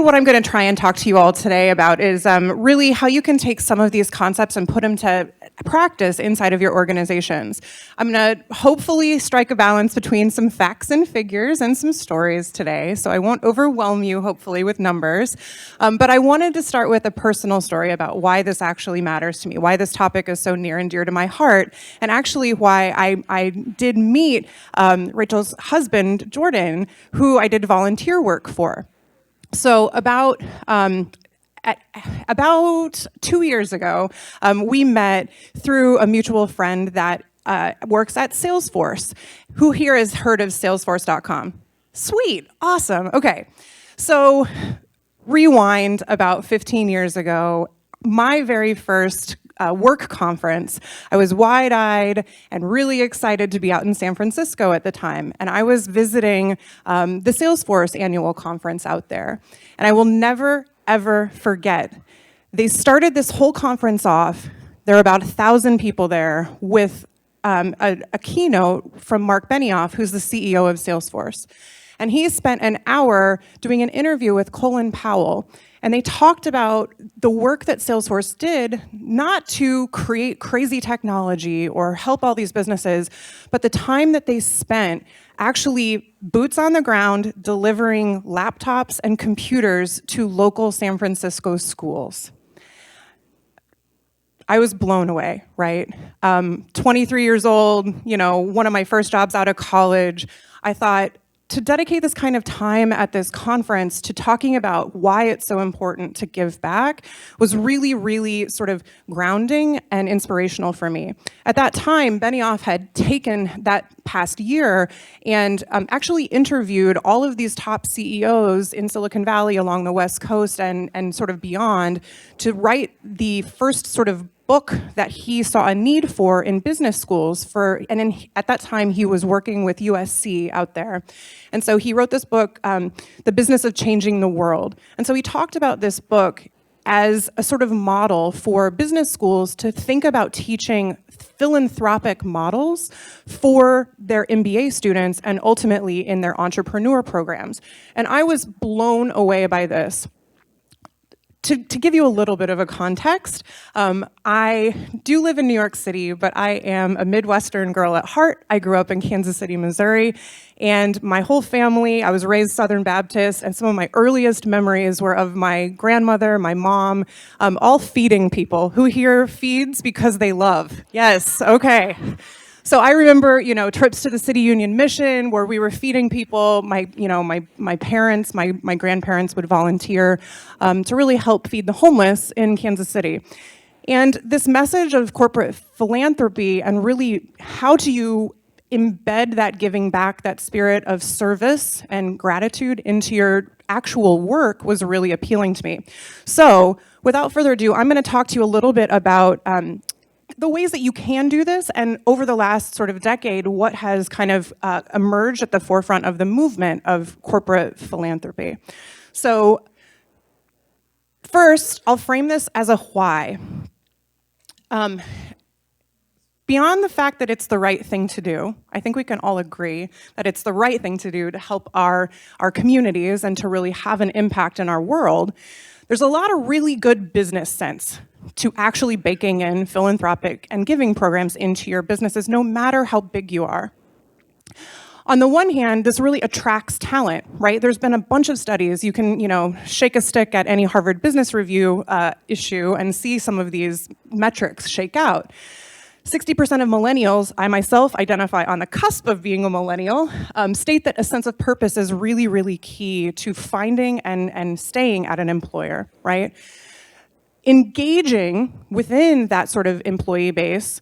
what I'm going to try and talk to you all today about is really how you can take some of these concepts and put them to practice inside of your organizations. I'm going to hopefully strike a balance between some facts and figures and some stories today, so I won't overwhelm you, hopefully, with numbers. But I wanted to start with a personal story about why this actually matters to me, why this topic is so near and dear to my heart, and actually why I did meet Rachel's husband, Jordan, who I did volunteer work for. So about 2 years ago, we met through a mutual friend that works at Salesforce. Who here has heard of Salesforce.com? Sweet, awesome, okay. So rewind about 15 years ago, my very first work conference, I was wide-eyed and really excited to be out in San Francisco at the time. And I was visiting the Salesforce annual conference out there. And I will never, ever forget, they started this whole conference off, there were about 1,000 people there, with a keynote from Mark Benioff, who's the CEO of Salesforce. And he spent an hour doing an interview with Colin Powell. And they talked about the work that Salesforce did, not to create crazy technology or help all these businesses, but the time that they spent actually boots on the ground delivering laptops and computers to local San Francisco schools. I was blown away, right? 23 years old, one of my first jobs out of college. I thought, to dedicate this kind of time at this conference to talking about why it's so important to give back was really, really sort of grounding and inspirational for me. At that time, Benioff had taken that past year and actually interviewed all of these top CEOs in Silicon Valley along the West Coast and sort of beyond to write the first sort of book that he saw a need for in business schools at that time he was working with USC out there. And so he wrote this book, The Business of Changing the World. And so he talked about this book as a sort of model for business schools to think about teaching philanthropic models for their MBA students and ultimately in their entrepreneur programs. And I was blown away by this. To give you a little bit of a context, I do live in New York City, but I am a Midwestern girl at heart. I grew up in Kansas City, Missouri, and my whole family, I was raised Southern Baptist, and some of my earliest memories were of my grandmother, my mom, all feeding people. Who here feeds because they love? Yes, okay. So I remember, trips to the City Union Mission where we were feeding people. My parents, my grandparents would volunteer to really help feed the homeless in Kansas City. And this message of corporate philanthropy and really how do you embed that giving back, that spirit of service and gratitude into your actual work was really appealing to me. So without further ado, I'm going to talk to you a little bit about the ways that you can do this, and over the last sort of decade, what has kind of emerged at the forefront of the movement of corporate philanthropy. So first, I'll frame this as a why. Beyond the fact that it's the right thing to do, I think we can all agree that it's the right thing to do to help our communities and to really have an impact in our world. There's a lot of really good business sense to actually baking in philanthropic and giving programs into your businesses, no matter how big you are. On the one hand, this really attracts talent, right? There's been a bunch of studies. You can, shake a stick at any Harvard Business Review issue and see some of these metrics shake out. 60% of millennials, I myself identify on the cusp of being a millennial, state that a sense of purpose is really, really key to finding and staying at an employer, right? Engaging within that sort of employee base,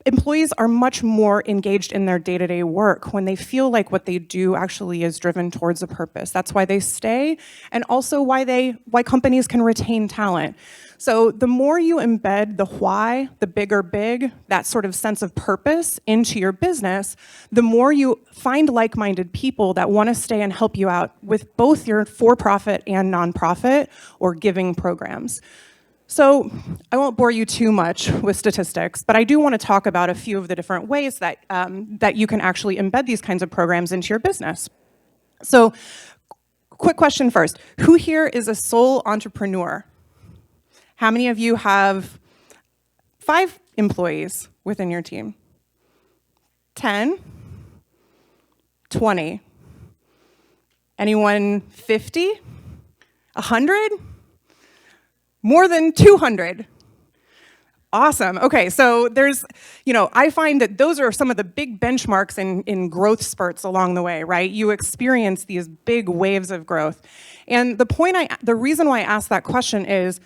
employees are much more engaged in their day-to-day work when they feel like what they do actually is driven towards a purpose. That's why they stay, and also why companies can retain talent. So the more you embed the why, the bigger big, that sort of sense of purpose into your business, the more you find like-minded people that want to stay and help you out with both your for-profit and nonprofit or giving programs. So I won't bore you too much with statistics, but I do want to talk about a few of the different ways that, that you can actually embed these kinds of programs into your business. So quick question first. Who here is a sole entrepreneur? How many of you have 5 employees within your team? 10? 20? Anyone 50? 100? More than 200? Awesome. Okay, so there's, I find that those are some of the big benchmarks in growth spurts along the way, right? You experience these big waves of growth. And the reason why I asked that question is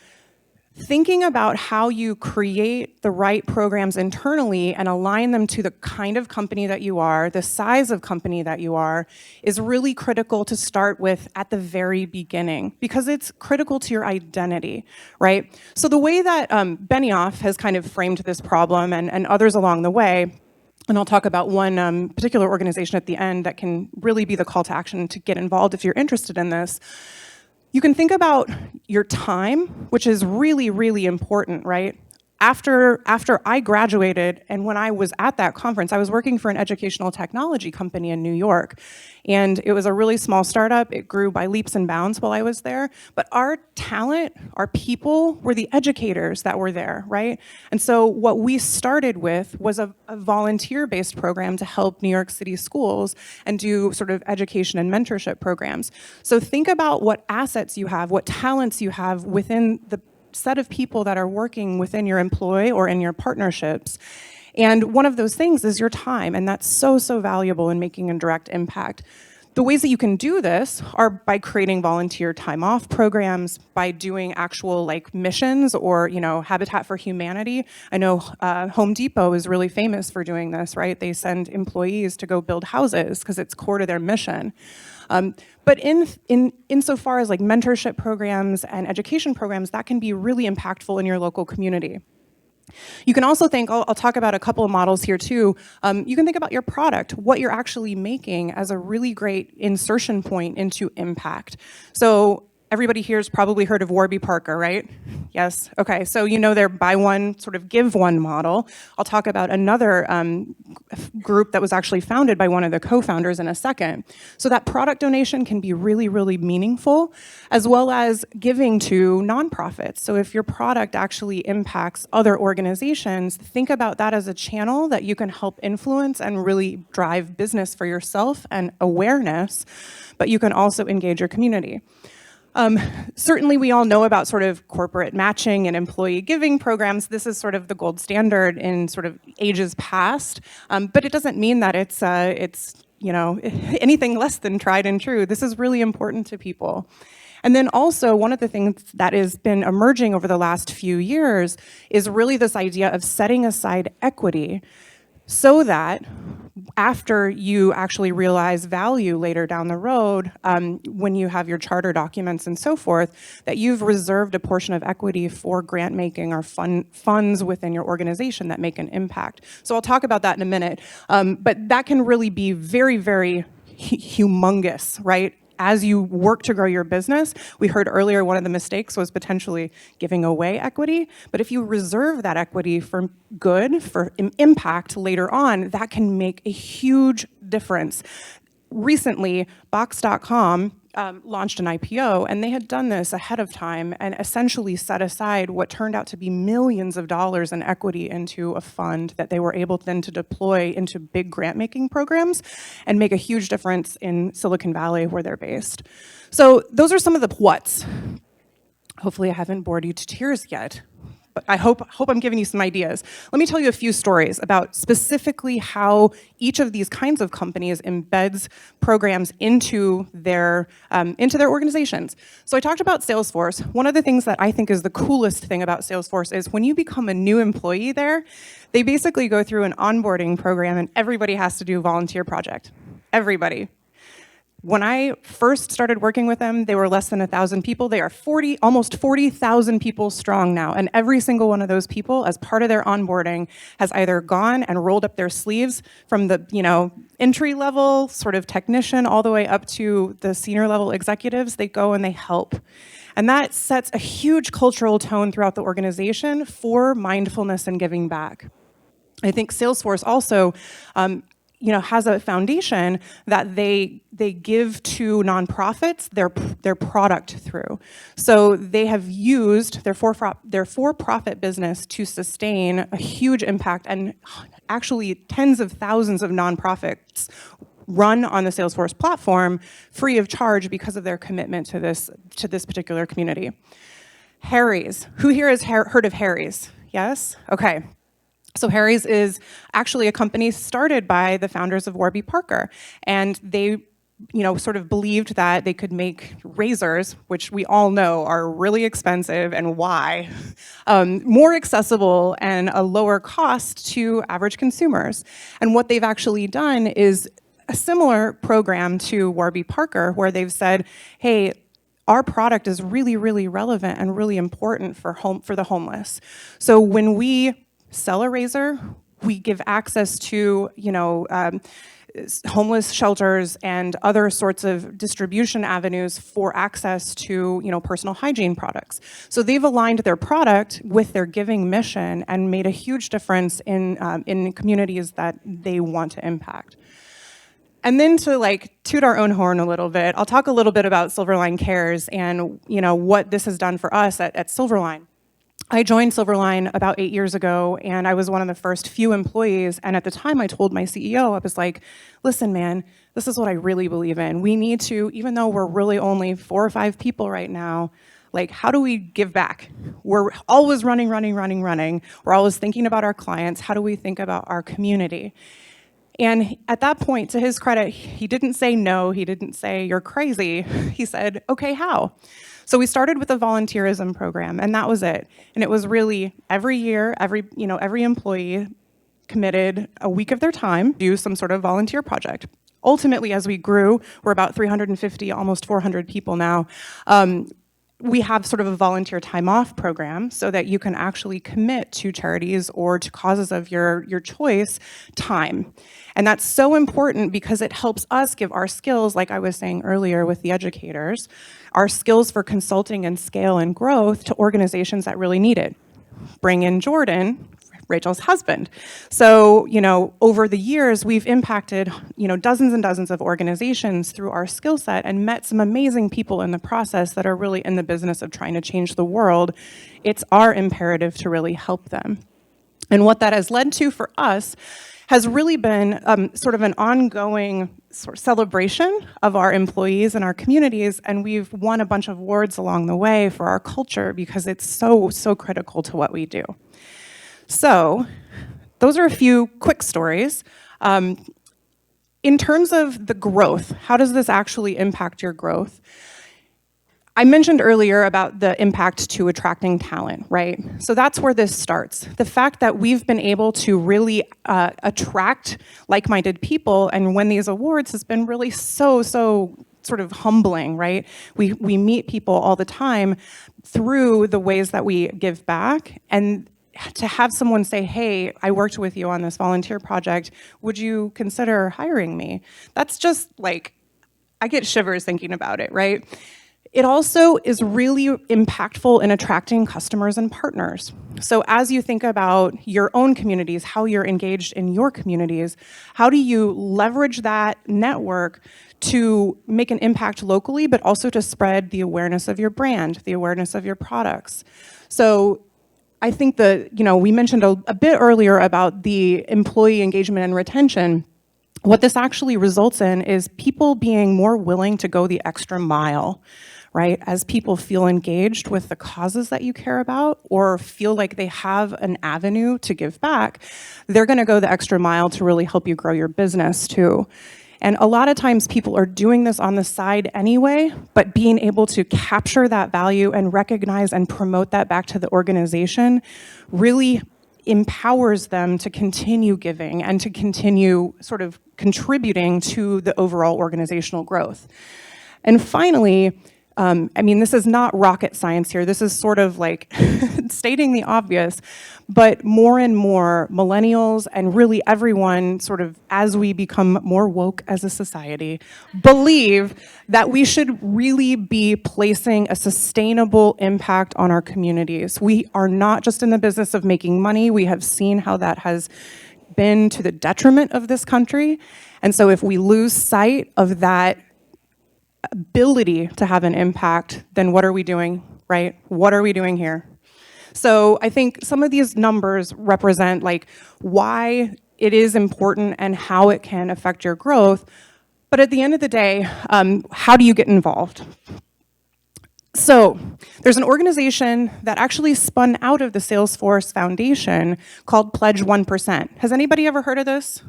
thinking about how you create the right programs internally and align them to the kind of company that you are, the size of company that you are, is really critical to start with at the very beginning, because it's critical to your identity, right? So the way that Benioff has kind of framed this problem, and others along the way, and I'll talk about one particular organization at the end that can really be the call to action to get involved if you're interested in this. You can think about your time, which is really, really important, right? After I graduated, and when I was at that conference, I was working for an educational technology company in New York. And it was a really small startup. It grew by leaps and bounds while I was there. But our talent, our people, were the educators that were there, right? And so what we started with was a volunteer-based program to help New York City schools and do sort of education and mentorship programs. So think about what assets you have, what talents you have within the set of people that are working within your employ or in your partnerships. And one of those things is your time, and that's so, so valuable in making a direct impact. The ways that you can do this are by creating volunteer time off programs, by doing actual missions or Habitat for Humanity. I know Home Depot is really famous for doing this, right? They send employees to go build houses because it's core to their mission. But insofar as mentorship programs and education programs, that can be really impactful in your local community. You can also think, I'll talk about a couple of models here too. You can think about your product, what you're actually making as a really great insertion point into impact. So everybody here has probably heard of Warby Parker, right? Yes, okay, so their buy one, sort of give one model. I'll talk about another group that was actually founded by one of the co-founders in a second. So that product donation can be really, really meaningful, as well as giving to nonprofits. So if your product actually impacts other organizations, think about that as a channel that you can help influence and really drive business for yourself and awareness, but you can also engage your community. Certainly we all know about sort of corporate matching and employee giving programs. This is sort of the gold standard in sort of ages past, but it doesn't mean that it's anything less than tried and true. This is really important to people. And then also one of the things that has been emerging over the last few years is really this idea of setting aside equity so that after you actually realize value later down the road, when you have your charter documents and so forth, that you've reserved a portion of equity for grant making or funds within your organization that make an impact. So I'll talk about that in a minute, but that can really be very, very humongous, right? As you work to grow your business. We heard earlier one of the mistakes was potentially giving away equity, but if you reserve that equity for good, for impact later on, that can make a huge difference. Recently, Box.com launched an IPO, and they had done this ahead of time and essentially set aside what turned out to be millions of dollars in equity into a fund that they were able then to deploy into big grant-making programs and make a huge difference in Silicon Valley where they're based. So those are some of the whats. Hopefully I haven't bored you to tears yet, but I hope I'm giving you some ideas. Let me tell you a few stories about specifically how each of these kinds of companies embeds programs into their organizations. So I talked about Salesforce. One of the things that I think is the coolest thing about Salesforce is when you become a new employee there, they basically go through an onboarding program and everybody has to do a volunteer project. Everybody. When I first started working with them, they were less than 1,000 people. They are almost 40,000 people strong now. And every single one of those people, as part of their onboarding, has either gone and rolled up their sleeves from the entry level sort of technician all the way up to the senior level executives. They go and they help. And that sets a huge cultural tone throughout the organization for mindfulness and giving back. I think Salesforce also has a foundation that they give to nonprofits their product through. So they have used their for-profit business to sustain a huge impact, and actually tens of thousands of nonprofits run on the Salesforce platform free of charge because of their commitment to this particular community. Harry's. Who here has heard of Harry's? Yes? Okay. So Harry's is actually a company started by the founders of Warby Parker, and they sort of believed that they could make razors, which we all know are really expensive and why, more accessible and a lower cost to average consumers. And what they've actually done is a similar program to Warby Parker, where they've said, hey, our product is really, really relevant and really important for the homeless. So when we sell a razor, we give access to homeless shelters and other sorts of distribution avenues for access to personal hygiene products. So they've aligned their product with their giving mission and made a huge difference in communities that they want to impact. And then to toot our own horn a little bit, I'll talk a little bit about Silverline Cares and what this has done for us at Silverline. I joined Silverline about 8 years ago, and I was one of the first few employees. And at the time, I told my CEO, I was like, listen, man, this is what I really believe in. We need to, even though we're really only 4 or 5 people right now, how do we give back? We're always running. We're always thinking about our clients. How do we think about our community? And at that point, to his credit, he didn't say no. He didn't say, you're crazy. He said, okay, how? So we started with a volunteerism program, and that was it. And it was really every year, every employee committed a week of their time to do some sort of volunteer project. Ultimately, as we grew, we're about 350, almost 400 people now. We have sort of a volunteer time off program so that you can actually commit to charities or to causes of your choice time. And that's so important because it helps us give our skills, like I was saying earlier with the educators, our skills for consulting and scale and growth to organizations that really need it. Bring in Jordan, Rachel's husband. So, over the years, we've impacted, dozens and dozens of organizations through our skill set and met some amazing people in the process that are really in the business of trying to change the world. It's our imperative to really help them. And what that has led to for us has really been sort of an ongoing sort of celebration of our employees and our communities, and we've won a bunch of awards along the way for our culture because it's so, so critical to what we do. So those are a few quick stories. In terms of the growth, how does this actually impact your growth? I mentioned earlier about the impact to attracting talent, right? So that's where this starts. The fact that we've been able to really attract like-minded people and win these awards has been really so sort of humbling, right? We meet people all the time through the ways that we give back, and to have someone say, hey, I worked with you on this volunteer project, would you consider hiring me? That's just I get shivers thinking about it, right? It also is really impactful in attracting customers and partners. So as you think about your own communities, how you're engaged in your communities, how do you leverage that network to make an impact locally, but also to spread the awareness of your brand, the awareness of your products? So I think we mentioned a bit earlier about the employee engagement and retention. What this actually results in is people being more willing to go the extra mile, right? As people feel engaged with the causes that you care about or feel like they have an avenue to give back, they're gonna go the extra mile to really help you grow your business too. And a lot of times people are doing this on the side anyway, but being able to capture that value and recognize and promote that back to the organization really empowers them to continue giving and to continue sort of contributing to the overall organizational growth. And finally, this is not rocket science here. This is sort of stating the obvious, but more and more millennials and really everyone sort of as we become more woke as a society, believe that we should really be placing a sustainable impact on our communities. We are not just in the business of making money. We have seen how that has been to the detriment of this country. And so if we lose sight of that ability to have an impact, then what are we doing, right? What are we doing here? So I think some of these numbers represent like why it is important and how it can affect your growth. But at the end of the day, how do you get involved? So there's an organization that actually spun out of the Salesforce Foundation called Pledge 1%. Has anybody ever heard of this?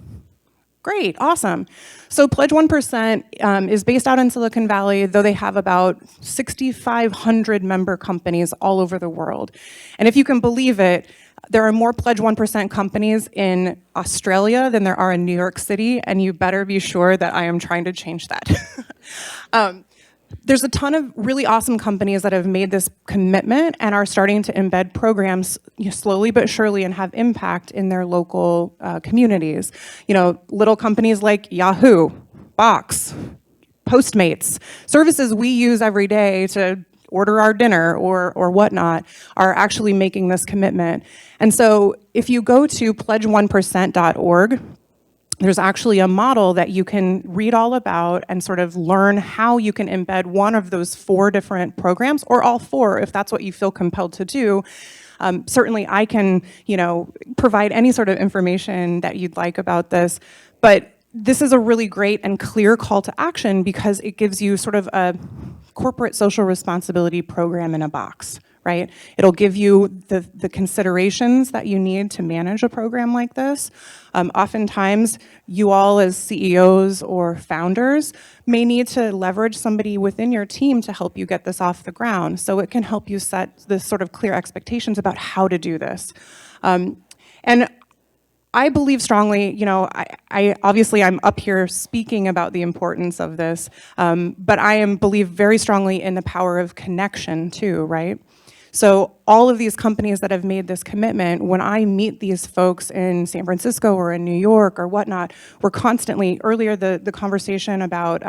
Great, awesome. So Pledge 1% is based out in Silicon Valley, though they have about 6,500 member companies all over the world. And if you can believe it, there are more Pledge 1% companies in Australia than there are in New York City, and you better be sure that I am trying to change that. There's a ton of really awesome companies that have made this commitment and are starting to embed programs slowly but surely and have impact in their local communities. Little companies like Yahoo, Box, Postmates, services we use every day to order our dinner or whatnot, are actually making this commitment. And so if you go to pledge1percent.org, there's actually a model that you can read all about and sort of learn how you can embed one of those 4 different programs, or all 4 if that's what you feel compelled to do. Certainly I can, provide any sort of information that you'd like about this, but this is a really great and clear call to action because it gives you sort of a corporate social responsibility program in a box, right? It'll give you the considerations that you need to manage a program like this. Oftentimes, you all as CEOs or founders may need to leverage somebody within your team to help you get this off the ground. So it can help you set this sort of clear expectations about how to do this. And I believe strongly, I obviously I'm up here speaking about the importance of this, but I believe very strongly in the power of connection too, right? So all of these companies that have made this commitment, when I meet these folks in San Francisco or in New York or whatnot, we're constantly, earlier the conversation about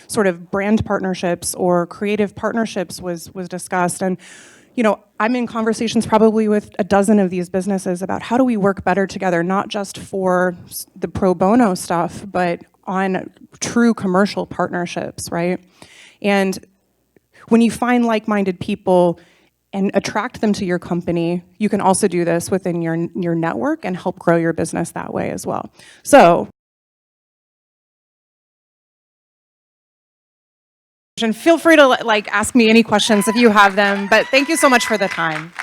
sort of brand partnerships or creative partnerships was discussed. And I'm in conversations probably with a dozen of these businesses about how do we work better together, not just for the pro bono stuff, but on true commercial partnerships, right? And when you find like-minded people and attract them to your company, you can also do this within your network and help grow your business that way as well. So, and feel free to ask me any questions if you have them, but thank you so much for the time.